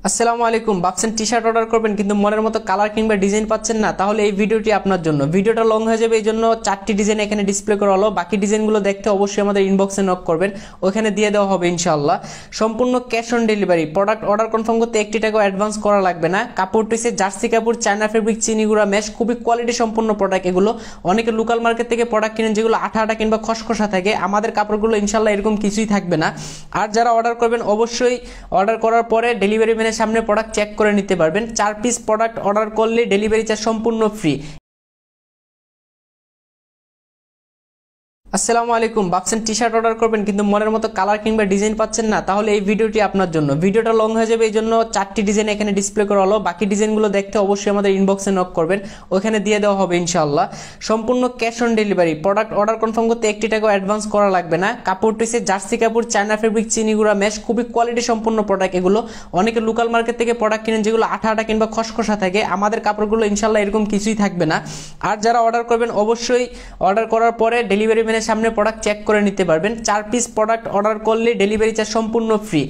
আসসালামু আলাইকুম। ভাবছেন টি শার্ট অর্ডার করবেন কিন্তু মনের মতো কালার কিংবা ডিজাইন পাচ্ছেন না, তাহলে এই ভিডিওটি আপনার জন্য। ভিডিওটা লং হয়ে যাবে, এই জন্য 4টি ডিজাইন এখানে ডিসপ্লে করা হলো। বাকি ডিজাইনগুলো দেখতে অবশ্যই আমাদের ইনবক্সে নক করবেন, ওখানে দিয়ে দেওয়া হবে ইনশাআল্লাহ। সম্পূর্ণ cash on delivery. Product order confirm করতে 1 টাকাও অ্যাডভান্স করা লাগবে না। কাপড়টি হচ্ছে জার্সি কাপড়, চায়না ফেব্রিক, চিনিগুড়া ম্যাশ, খুবই কোয়ালিটি সম্পন্ন প্রোডাক্ট এগুলো। অনেকে লোকাল মার্কেট থেকে প্রোডাক্ট কিনেন যেগুলো আঠা আঠা কিংবা খসখসা থাকে, আমাদের কাপড়গুলো ইনশাআল্লাহ এরকম কিছুই থাকবে না। আর যারা অর্ডার করবেন অবশ্যই অর্ডার করার পরে ডেলিভারি ম্যানের সামনে প্রোডাক্ট চেক করে নিতে পারবেন। 4 পিস প্রোডাক্ট অর্ডার করলে ডেলিভারি চার্জ সম্পূর্ণ ফ্রি। আসসালামু আলাইকুম। ভাবছেন টি শার্ট অর্ডার করবেন কিন্তু মনের মতো কালার কিংবা ডিজাইন পাচ্ছেন না, তাহলে এই ভিডিওটি আপনার জন্য। ভিডিওটা লং হয়ে যাবে, এই জন্য 4টি ডিজাইন এখানে ডিসপ্লে করা হলো। বাকি ডিজাইনগুলো দেখতে অবশ্যই আমাদের ইনবক্সে নক করবেন, ওখানে দিয়ে দেওয়া হবে ইনশাআল্লাহ। সম্পূর্ণ cash on delivery. Product order confirm করতে 1 টাকাও অ্যাডভান্স করা লাগবে না। কাপড়টি হচ্ছে জার্সি কাপড়, চায়না ফেব্রিক, চিনিগুড়া ম্যাশ, খুবই কোয়ালিটি সম্পন্ন প্রোডাক্ট এগুলো। অনেকে লোকাল মার্কেট থেকে প্রোডাক্ট কিনেন যেগুলো আঠা আঠা কিংবা খসখসা থাকে, আমাদের কাপড়গুলো ইনশাআল্লাহ এরকম কিছুই থাকবে না। আর যারা অর্ডার করবেন অবশ্যই অর্ডার করার পরে ডেলিভারি ম্যানের সামনে প্রোডাক্ট চেক করে নিতে পারবেন। 4 পিস প্রোডাক্ট অর্ডার করলে ডেলিভারি চার্জ সম্পূর্ণ ফ্রি।